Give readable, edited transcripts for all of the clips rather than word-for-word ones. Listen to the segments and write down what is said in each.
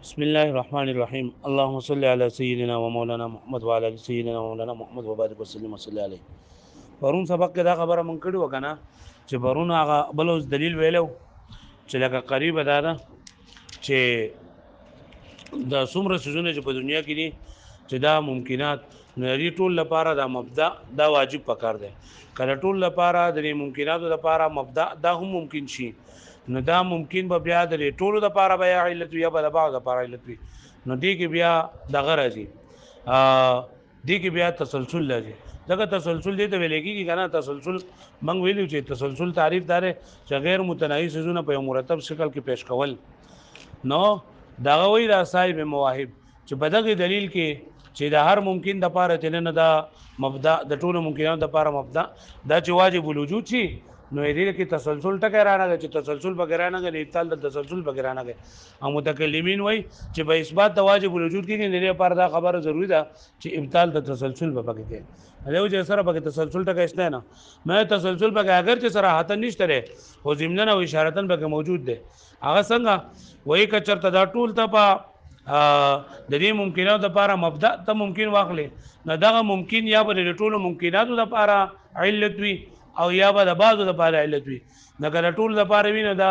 بسم الله الرحمن الرحيم اللهم صل على سيدنا ومولانا محمد وعلى ال سيدنا ومولانا محمد وبارك وسلم وصلى عليه. پرون سبق کې دا خبره مونږ کړو کنه چې پرون هغه بل اوس دلیل ویلو چې لکه قریب ده چې دا څومره سيزونه چې په دنیا کې دي چې دا ممکنات نری ټول لپاره دا مبدا دا واجب پکار دی. کله ټول لپاره د ممکناتو لپاره مبدا دا هم ممکن شي نو دا ممکن به بیا د ټولو لپاره بیا علت یا بل بعض لپاره علت وي نو دی کې بیا دغه راځي دی کې بیا تسلسل راځي. دغه تسلسل دې ته ویل کېږي کنه تسلسل موږ ویلو چې تسلسل تعریف دار چې غیر متناهي سيزونه په مرتب شکل کې پیش کول نو دغه وی دا صاحب مواهب چې بدغه دلیل کې چې د هر ممکن د پاره تنه دا مبدا د ټولو ممکنات د پاره مبدا دا چې واجب الوجود شي نو دې کې تسلسل ټکه رانه چې تسلسل بغیر نه غي ابطال د تسلسل بغیر نه غي او متکلمین وای چې به اثبات د واجب الوجود کې نه لري پر دا خبره ضروری ده چې ابطال د تسلسل به بګی کې هغه چې سره بګی تسلسل ټکه استه نه مې تسلسل بګی اگر چې سره هاته نشته ره خو ضمنن او اشارتن بګی موجود ده هغه څنګه وای کچرته دا ټول ته په د دې ممکنات لپاره مبدا ته ممکن واخلې نه دغه ممکن یا به د ټولو ممکناتو لپاره علت وي او یا به د بعضو لپاره علت وي نه کله ټول لپاره وي نو دا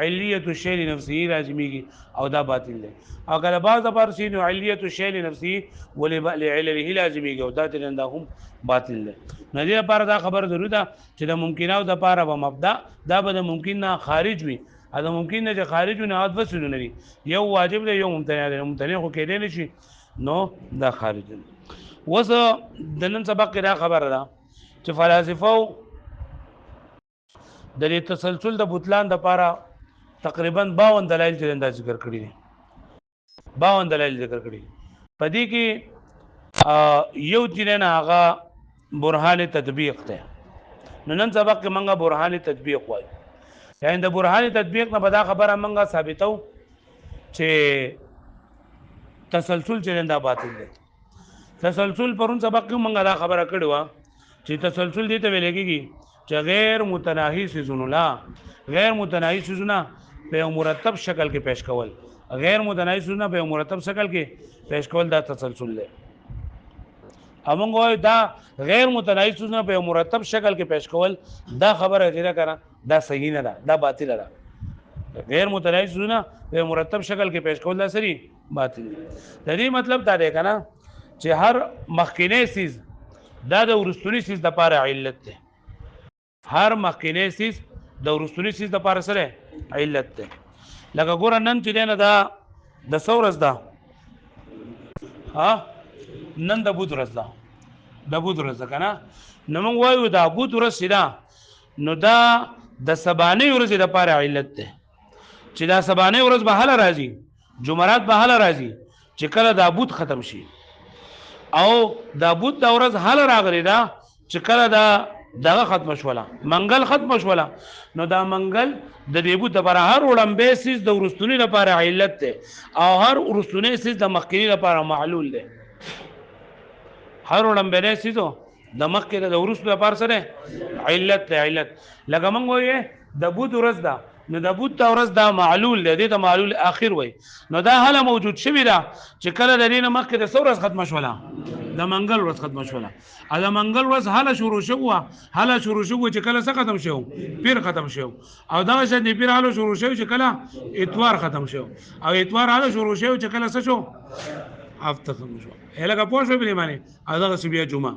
علیت الشیء لنفسه لازميږي او دا باطل دی او کله بعض لپاره شي نو علیت الشیء لنفسه ولعلله لازميږي او دا ترنده هم باطل دی. نه دې لپاره دا خبر ضروري ده چې د ممکناتو لپاره به مبدا دا به د ممکن نه خارج وي دا ممکن نه چې خارج نه عاد وسونه لري یو واجب دی یو ممتنع دی ممتنع خو کېدې نشي نو دا خارج دی. وس د نن سبق کې دا خبره ده چې فلسفه د دې تسلسل د بوتلان د لپاره تقریبا 52 دلایل چې انداز ذکر کړی دي 52 دلایل ذکر کړی په دې کې یو چې نه هغه برهان تطبیق ته نو نن سبق کې منګه برهان تطبیق وایي یعنی د برهان تطبیق نه بدا خبره منګه ثابتو چې تسلسل چې دا باطل دی. تسلسل پرون سبق کې منګه دا خبره کړې و چې تسلسل دې ته ویل کېږي چې غیر متناهي سيزونه لا غیر متناهي سيزونه په مرتب شکل کې پیش کول غیر متناهي سيزونه په مرتب شکل کې پیش کول دا تسلسل دی. امنګ وای دا غیر متناهي سيزونه په مرتب شکل کې پیش کول دا خبره غیره کړه دا صحیح نه ده دا باطل ده. غیر متناهي سيزونه په مرتب شکل کې پیش کول دا سری باطل دی. د دې مطلب دا دی کنه چې هر مخکینه سیز دا د ورستونی سیز د لپاره علت ده هر مخکینه سیز د ورستونی سیز د لپاره سره علت ده. لکه ګور نن چې نه دا د سورز ده ها نن د بود ورځ ده د بود ورځ ده کنه نو موږ وایو دا بود ورځ ده نو دا د سبانه ورځ د لپاره علت ده چې دا سبانه ورځ به حل راځي جمعرات به حل راځي چې کله دا بود ختم شي او دا بود د ورځ حل راغلی دا چې کله دا دغه ختم شوله منګل ختم شوله نو دا منګل د دې بود لپاره هر وړاندې سیس د ورستونی لپاره علت ده او هر ورستونی سیس د مخکینی لپاره معلول ده هر وړاندې سیس د مخکې د ورستو لپاره سره علت ده علت لکه موږ وایو د بود ورځ ده نو د بود د ورځ دا معلول دی د معلول اخر وای نو دا حاله موجود شوی دا چې کله د دینه مخکې د ورځ ختم شوله د منګل ورځ ختم شوله ا د منګل ورځ حاله شروع شو چې کله څه ختم شو پیر ختم شو او دا چې د پیر حاله شروع شو چې کله اتوار ختم شو او اتوار حاله شروع شو چې کله څه شو هفته ختم شو هلکه پوه شو بلی معنی ا دغه بیا جمعه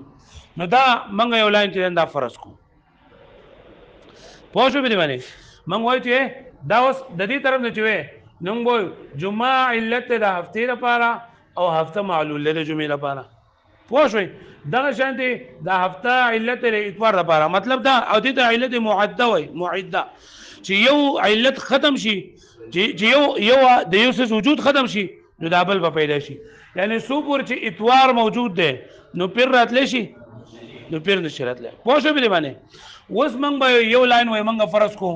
نو دا منګ یو لاین چې دا فرض کو پوه شو بلی معنی من وای چې دا اوس د دې طرف نه چوي نو وای جمعه علت د هفته لپاره او هفته معلول له جمعې لپاره پوه شئ دا شانتي د هفته علت د اتوار لپاره مطلب دا او دې علت معده وای معده چې یو علت ختم شي چې یو د یو څه وجود ختم شي نو دا بل به پیدا شي یعنی سو پور چې اتوار موجود ده نو پیر راتلی شي نو پیر نشي راتلی پوه شئ به باندې اوس موږ به یو لاین وای موږ فرض کو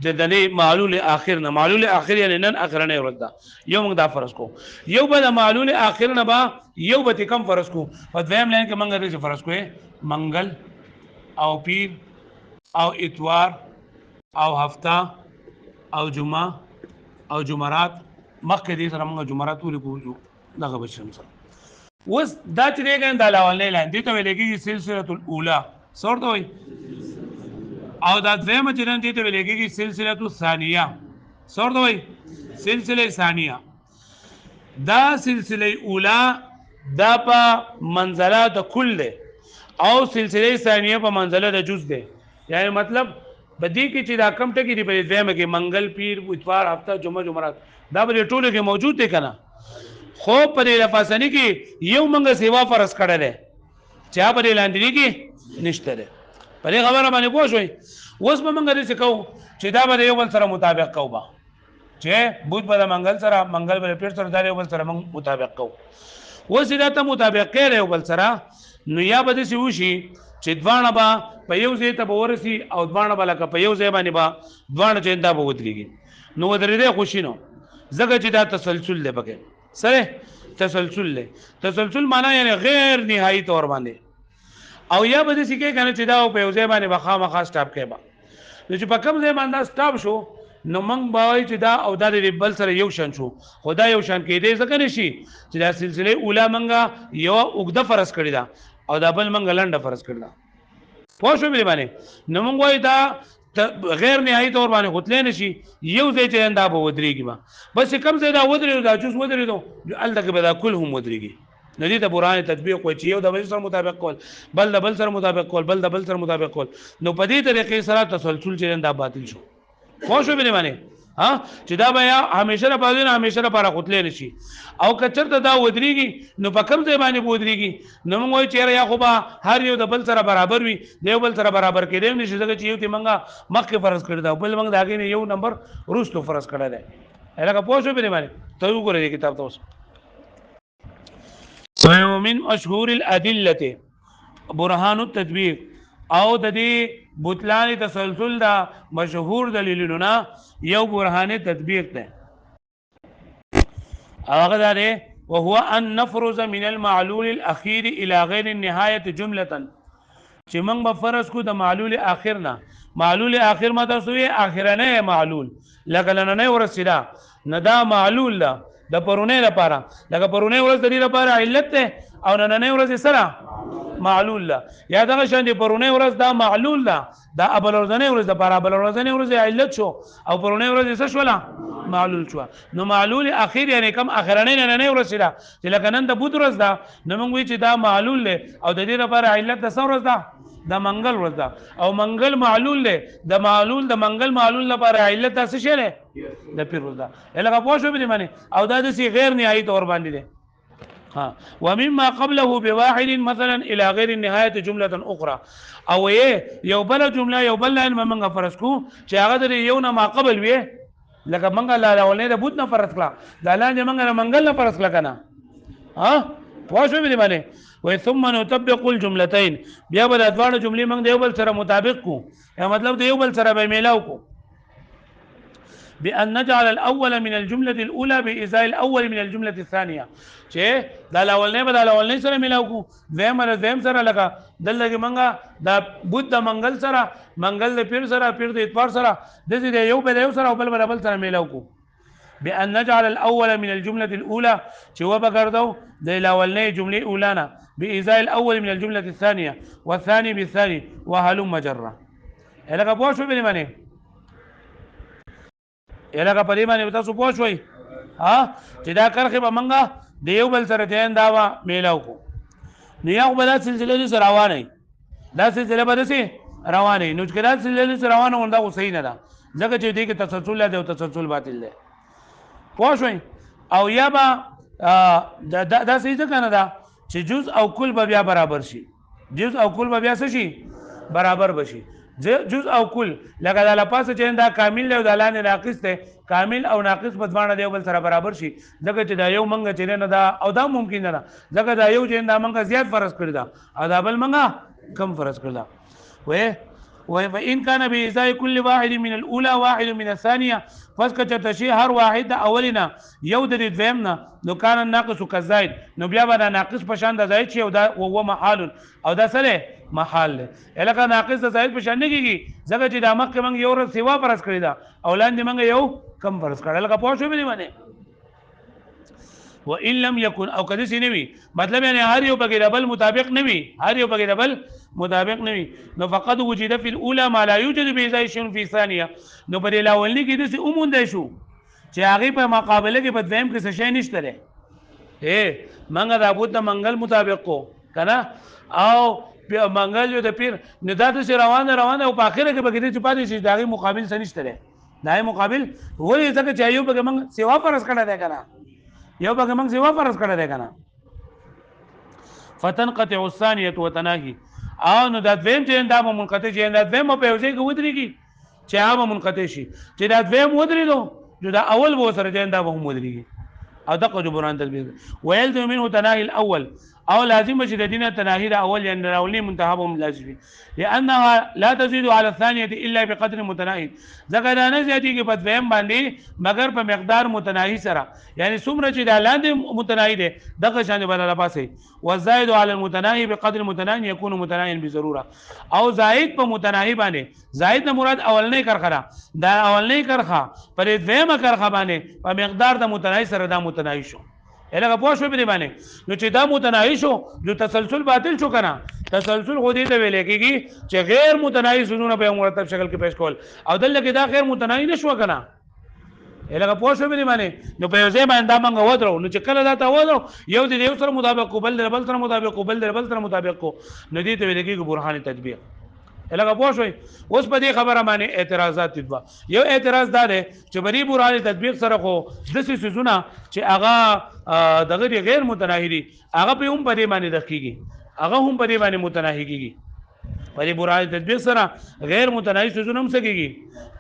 د دې معلول اخر نه معلول اخر یعنی نن اخرنه ورځ ده یو موږ دا فرض کو یو به د معلول اخر نه با یو به کم فرض کو په دویم لاین کې موږ دې فرض کوې منګل او پیر او اتوار او هفته او جمعه او جمعرات مخکې دې سره موږ جمرات ولیکو دغه بشم سره اوس دا چې دی کنه دا لاولنۍ لاین دې ته ویل کېږي سلسله الاولی څه ورته وایي او دا دویمه چې نن دې ته ویل کېږي سلسله الثانیه څه ورته وایي سلسله ثانیه دا سلسله اولی دا په منزله د کل دی او سلسله ثانیه په منزله د جز دی یعنی مطلب په دې کې چې دا کم ټکي دي په دویمه کې منګل پیر اتوار هفته جمعه جمعرات دا په ټولو کې موجود دی کنه خو په دې لفظنی کې یو منګه سیوا فرض کړل دی چې په دې لاندې کې نشته دی په دې خبره باندې پوه شوي اوس به موږ دې کوو چې دا به یو بل سره مطابق کوو به چې بوت به د منګل سره منګل به پیر سره دا یو بل سره موږ مطابق کوو اوس دا ته مطابق کړي یو بل سره نو یا به دې وشي چې دوانه به په یو ځای ته به ورسي او دوانه به لکه په یو ځای باندې به دوانه چې دا به ودرېږي نو ودرېدی خوشي نو ځکه چې دا تسلسل دی پکې سره تسلسل دی تسلسل معنا یعنی غیر نهایي طور باندې او یا به دې کې کنه چې دا په یو ځای باندې خامخا سټاپ کوي با نو چې په کوم ځای باندې سټاپ شو نو موږ به وایو چې دا او دا د بل سره یو شان شو خدا یو شان کېدی ځکه نشي چې دا سلسله اوله موږ یو اوږده فرض کړی دا او دا بل موږ لنډه فرض کړی دا پوه شو مې باندې نو موږ وایو دا غیر نهایي طور باندې غوتلی نشي یو ځای چې دا به ودرېږي ما بس کوم ځای دا ودرېدو دا جز ودرېدو هلته کې به دا کل هم ودرېږي نو دې ته برهان تطبیق وایي چې یو د بل سره مطابق کول بل د بل سره مطابق کول بل د بل سره مطابق کول نو په دې طریقې سره تسلسل چې دا باطل شو پوه شو مې باندې ها چې دا بیا همیشه لپاره نه همیشه لپاره غوتلی نشي او که چېرته دا ودرېږي نو په کوم ځای باندې به ودرېږي نو موږ وایو چېرې یا خو به هر یو د بل سره برابر وي د یو بل سره برابر کېدی هم نشي ځکه چې یو ته موږ مخکې فرض کړی دا بل موږ د هغې نه یو نمبر وروستو فرض کړی دی لکه پوه شو پرې باندې ته وګورئ دې کتاب ته اوس ومن مشهور الادله برهان التطبیق او د دې بطلان تسلسل دا مشهور دلیلونه نه یو برهان تطبیق ده هغه دا ده وهو ان نفرض من المعلول الاخير الى غير النهايه جمله چې موږ به فرض کو د معلول اخر نه معلول اخر ماته سوې اخرنه معلول لکه لنه ورسیدا نه دا معلول ده د پرونه لپاره لکه پرونه ورځ د دې لپاره علت ده او نن ورځ سره معلول ده یا دغه شان دی پرونه ورځ دا معلول ده دا ابل ورځنه ورځ د لپاره ابل ورځنه ورځ علت شو او پرونه ورځ څه شولا معلول شو نو معلول اخیر یعنی کم اخرنه نه ورځ ده چې لکه نن د بوت ورځ ده نو موږ وی چې دا معلول له او د دې لپاره علت د څو ورځ ده د منګل ورځ ده او منګل معلول له د منګل معلول لپاره علت څه شي له د پیر ورځ ده لکه پوه شو به معنی او دا د سی غیر نهایي تور باندې ده ها ومما قبله بواحد مثلا الى غير النهايه جمله اخرى او یو بل جمله یو بل لاین منګه فرض کو چې هغه د یو نه ما قبل وي لکه منګه لا ولې د بوت نه فرض کړه دا لاندې منګه منګل نه فرض کړه کنه ها پوه شو به باندې و ثم نطبق الجملتين بیا بل ادوانه جملې موږ د یو بل سره مطابق کو یا مطلب د یو بل سره به میلاو کو بأن نجعل الأول من الجملة الأولى بإزاء الأول من الجملة الثانية چې دا الاولنې به دا الاولنې سره میلاو کو دویم سره لکه دلته منګه دا بوت د منګل سره منګل د پیر سره پیر د اتوار سره د دې یو به یو سره او بل سره میلاو کو بأن نجعل الأول من الجملة الأولى چې وبګردو د الاولنې جملې اولانا بإزاء الأول من الجملة الثانية والثاني بالثاني وهلم جرا لکه پوه شو به معنی لکه په دې باندې تاسو پوه شوي ها چې دا کرخه به منګه د یو بل سره ته دا میلاو کو نو یو بل سلسله سره روانه دا سلسله به سي روانه نو چې دا سلسله سره روانه وندا خو صحیح نه ده ځکه چې دې کې تسلسل دی او تسلسل باطل دی پوه شوي او یا به دا صحیح ځکه نه ده چې جز او کل به بیا برابر شي جز او کل به بیا څه شي برابر بشي جز او کل لکه دا لپاسه چې دا کامل دی او دا لاندې ناقص دی کامل او ناقص په ځوانه دی بل سره برابر شي ځکه چې دا یو منګه چې نه دا او دا ممکن نه ده ځکه دا یو چې دا منګه زیات فرض کړی دا او دا بل منګه کم فرض کړی دا فإن كان بإزاء كل واحد من الأولى واحد من الثانية فسكت تشي هر واحد اولنا یو د دویمنا نو کان ناقص کزاید نو بیا به ناقص په شان د زائد شي او دا هو محال او دا سره محال له الکه ناقص د زائد په شان نه کیږي ځکه چې د مخکې موږ یو سیوا فرض کړی دا اولان دې موږ یو کم فرض کړل لکه پوه شو به باندې وان لم يكن او کدی سي نوي مطلب یعنی هر یو بغیر بل مطابق نوي هر یو بغیر بل مطابق نوي نو فقط وجد في الاولى ما لا يوجد في ذا شيء في الثانيه نو پر الاولنی کې د سي اوموند شو چې هغه په مقابله کې په دویم کې څه شي نشته ده منګه د ابو د منګل مطابق کو کنه او منګل جو د پیر ندات سي روانه او په اخره کې بګیدي چې پاتې شي دغه مقابل څه نشته ده دای مقابل ولې ځکه چې یو بګه منګ سیوا فرض کړه ده کنه یو بګه منګ سیوا فرض کړه ده کنه فتنقطع الثانيه وتناهي او نو د دویم چې دا منقطع چې دا دویم په یوځای کې ودرېږي چې هغه منقطع شي چې دا دویم ودرېدو نو دا اول به سره چې دا به هم ودرېږي او دغه جبران تدبیر ويلزم منه تناهي الاول او لازم چې د دینه تناهي الاول يعني الاولي منتهبهم لازمي لانها لا تزيد على الثانيه الا بقدر متناهي ځکه دا نه زیاتېږي په دویم باندې مگر په مقدار متناهي سره یعنی څومره چې د لاندې متناهي ده دغه شان بدل پاسه والزائد على المتناهي بقدر متناهي يكون متناهيا بضروره او زائد په متناهي باندې زائد نه مراد اولنۍ کرخه دا اولنۍ کرخه پر دویمه کرخه باندې په مقدار د متناهي سره دا متناهي شو الهغه پوه شو به باندې نو چې دا متناهي شو جو تسلسل باطل شو کنه تسلسل خو دې ته ویل کېږي چې غیر متناهي سيزونه په مرتب شکل کې پیش کول او دلته کې دا غیر متناهي نشو کنه الهغه پوه شو به باندې نو په ځای باندې دا منغه ودرو نو چې کله دا تا ودرو یو دې یو سره مطابق کو بل سره مطابق کو بل سره مطابق کو نو دې ته ویل کېږي برهان تطبیق الهغه پوه شوي اوس په دې خبره باندې اعتراضات دي یو اعتراض دا دی چې بری برهان تطبیق سره خو د سيزونه چې هغه دغه غیر متناهي دي هغه په هم په دې باندې دقیقي هغه هم په دې باندې متناهي کیږي په دې برهان تطبیق سره غیر متناهي سيزونه هم سکیږي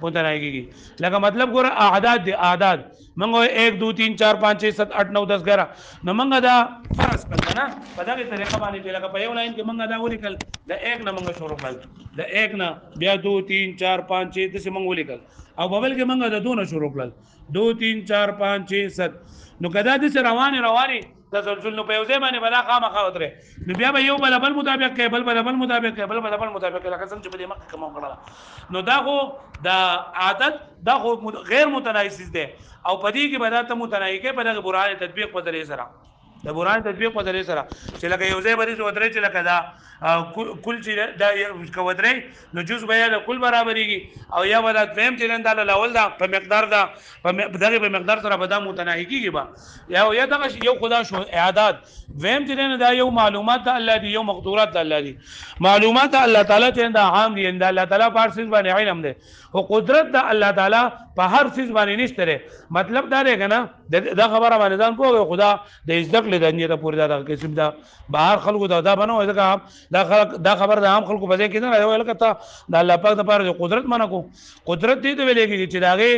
متناهي کیږي لکه مطلب ګوره اعداد دي اعداد منغه 1 2 3 4 5 6 7 8 9 10 11 نو منغه دا فرض کړه نه په دغه طریقه باندې لکه په یو لاین کې منغه دا ولیکل د 1 نه منغه شروع کړل د 1 نه بیا 2 3 4 5 6 د څه منغه ولیکل او ببل کې منغه د 2 نه شروع کړل 2 3 4 5 6 7 نو کدا د رواني تسلسل نو په یو ځای باندې بلا خامخا وتره نو بیا به یو بل مطابق کې بل مطابق کې بل مطابق لکه څنګه چې په دې مخ کوم کړه نو دا خو د عادت دا خو غیر متناسب دي او په دې کې به دا ته متناسب کې په دغه برهان تطبیق په ذریعہ سره د برهان تطبیق په ذریعہ سره چې لکه یو ځای باندې وتره چې لکه دا کل چې دا کوتره نو جز بیا د کل برابرېږي او یا ولا دویم چې دا لاول دا په مقدار دا په مقدار سره به دا متناهي کیږي با یا دغه یو خدا شو اعداد دویم چې دا یو معلومات الله دي یو مقدورات الله دي معلومات الله تعالی چې دا عام دي دا الله تعالی په هر څه باندې علم ده او قدرت د الله تعالی په هر څه باندې نشته مطلب دا دی کنه دا خبره باندې ځان پوهه خدا د عزت له دنیا ته پوری دا قسم دا بهر خلکو دا بنو دا خبر د عام خلکو په ځای کې نه راځي ولکه ته د الله پاک د پاره قدرت منه کو قدرت دې ته ویلېږي چې داغه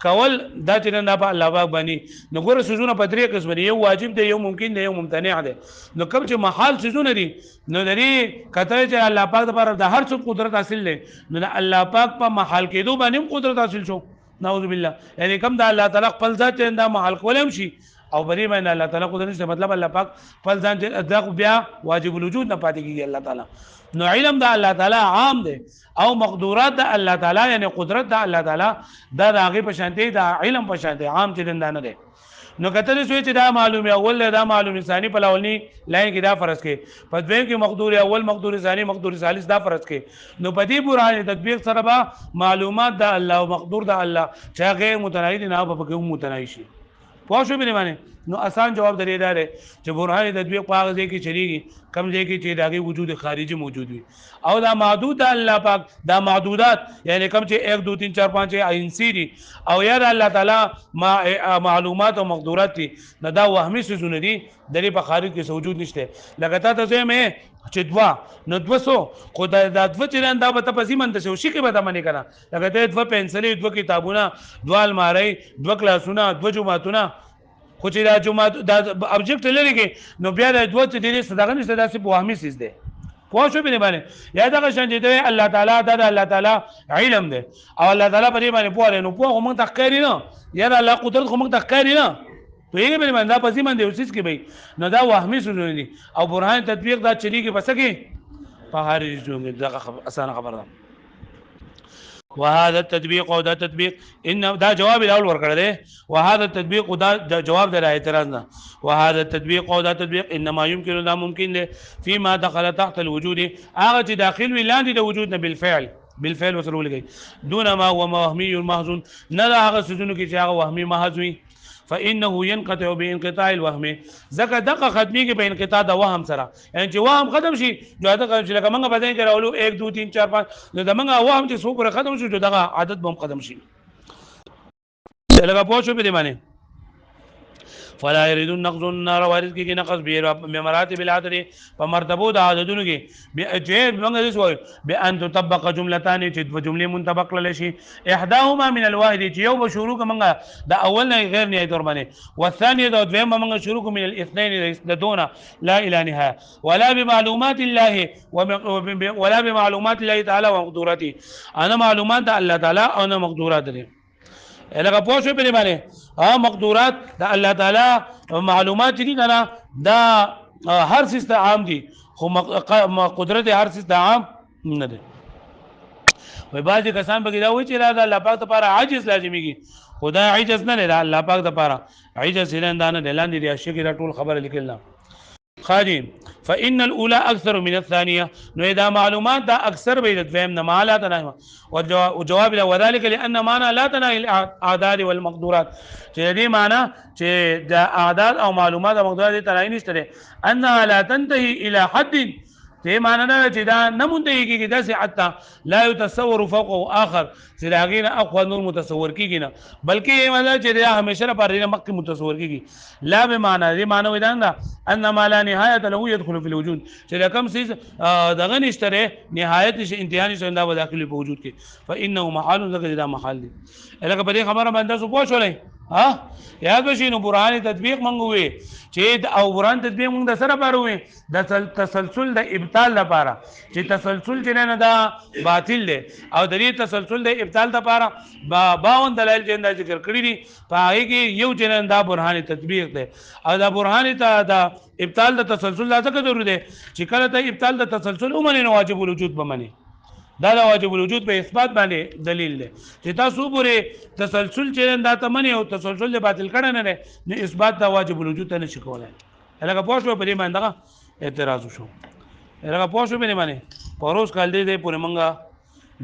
کول دا چې نه په الله پاک باندې نو ګوره سيزونه په درې قسم دي یو واجب دی یو ممکن دی یو ممتنع دی نو کوم چې محال سيزونه دي نو درې کته چې الله پاک د پاره د هر څه قدرت حاصل دی نو الله پاک په محال کېدو باندې قدرت حاصل شو نعوذ بالله یعنی کوم د الله تعالی خپل ذات چې دا محال کولم شي او بری باندې الله تعالی قدرت نشته مطلب الله پاک خپل ځان دا بیا واجب الوجود نه پاتې کیږي الله تعالی نو علم د الله تعالی عام دی او مقدورات د الله تعالی یعنی قدرت د الله تعالی دا هغه په شانتي دا علم په شانتي عام چې نه دی نو کته سوی چې دا معلومه اول دا معلومه ثاني په لولني لاین کې دا فرض کې په دویم کې مقدور اول مقدور ثاني مقدور ثالث دا فرض کې نو په دې برهان تطبیق سره به معلومات د الله او مقدور د الله چې غیر متناهي نه په کې متناهي شي پوه شو به معنی نو آسان جواب درې دار چې برهان تطبیق په هغه ځای کې چلیږي کم ځای کې چې داغه وجود خارجي موجود وي او دا محدود الله پاک دا محدودات یعنی کم چې 1 2 3 4 5 عینسی دي او یا الله تعالی معلومات او مقدورات دي نه دا وهمي سيزونه دي د دې په خارج کې وجود نشته لکه تا ته مې چې دوا نو 200 خو دا 2 چې دا به تاسو منته شو شي کې به تا منی کنه لکه ته 2 پنسلې 2 کتابونه 2 الماری 2 کلاسونه 2 جمعهتونه خو چې دا جمعه دا ابجیکټ لري کې نو بیا د 2 چې دې صدقه نشته دا څه وهمي سيز ده پوه شو به باندې یا دا شان چې الله تعالی دا الله تعالی علم ده او الله تعالی په دې باندې پوهه نو پوهه موږ تخکاری نه یا الله قدرت موږ تخکاری نه په یوه باندې دا پسې باندې اوسېس کې به نو دا وهمي سونه دي او برهان تطبیق دا چلیږي پس کې په هر ځای دا اسانه خبره ده وهذا التطبيق او دا تطبيق ان دا جواب الاول ورکړه ده وهذا التطبيق دا جواب ده اعتراض نه وهذا التطبيق او دا تطبيق انما يمكن دا ممکن ده فيما دخل تحت الوجود هغه چې داخل وی لاندې د وجود نه بالفعل وسره ولګي دون ما هو وهمي محض نه دا هغه سيزونو کې چې هغه وهمي محض وي فانه ينقطع بانقطاع الوهم زکه دغه ختمي کې په انقطاع د وهم سره یعنی چې وهم ختم شي جو دا چې لکه موږ بدن کې راولو 1 2 3 4 5 نو د موږ وهم چې څو پر ختم شي جو دغه عادت به ختم شي لکه پوښو په دې باندې فلا يريد النقص النار وارث کې نقص به مراتب العدد په مرتبو د عددونو کې به موږ دې وایو به ان تطبق جملتان چې په جملې منطبق کړل شي احداهما من الواحد چې یو به شروع کومه د اول نه غیر نهایت ور باندې والثاني د دویم موږ شروع کوم من الاثنين د دون لا اله نهايه ولا بمعلومات الله ولا بمعلومات الله تعالى ومقدوراته انا معلومات الله تعالی او انا مقدورات دي لکه پوه شو په دې باندې مقدورات د الله تعالی معلومات دي کنه دا هر څه عام دي خو قدرت هر څه عام نه دي وای بعضی کسان به دا وایي چې دا الله پاک لپاره عاجز لازميږي خدا عاجز نه لري الله پاک لپاره عاجز نه لاندې دي اشیاء کې ټول خبره لیکل خادم فإن الأولى أكثر من الثانية نو إذا معلومات دا أكثر بيد فهم ما لا تناهي وجواب له وذلك لأن معنى لا تناهي الأعداد والمقدورات چې دې معنی چې دا أعداد أو معلومات او مقدورات تناهي نشته أنها لا تنتهي إلى حد دې معنی نه چې دا نه منتهي کېږي داسې حتی لا يتصور فوقه آخر چې دا غیر اقوى نور متصور کېږي نه بلکې مطلب چې دا همیشه لپاره مخکې متصور کېږي لا به معنی دې معنی ودا نه ان ما لا نهایت له يدخل في الوجود چې کوم څه دغه نشته نهایت شي انتها نشي دا داخلي په وجود کې فانه محال ذکر دا محال دي لکه په دې خبره باندې څه پوښولې یاد بشي نو برهان تطبیق منغوي چې او برهان تطبیق موږ د سره باروي د تسلسل د ابطال لپاره چې تسلسل چې نه دا باطل دی او د دې تسلسل د ابطال لپاره 52 دلایل چې ذکر کړی دي په هغه کې یو چې دا برهان تطبیق دی او دا برهان ته دا ابطال د تسلسل لازم ضروري دی چې کله ته ابطال د تسلسل ومني واجب الوجود بمني دا د واجب الوجود په اثبات باندې دلیل دی چې تاسو پورې تسلسل چې دا تمنه او تسلسل باطل کړه نه نه اثبات د واجب الوجود ته نشي کولای هغه پوښتنه په دې باندې اعتراض وشو هغه پوښتنه په دې باندې پروس کال دې پورې مونږه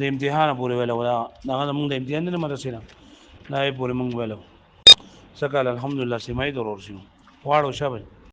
د امتحان پورې ویل ولا دا مونږ د امتحان نه مدرسې نه دا پورې مونږ ویل سکال الحمدلله سیمای ضرور شو واړو شابه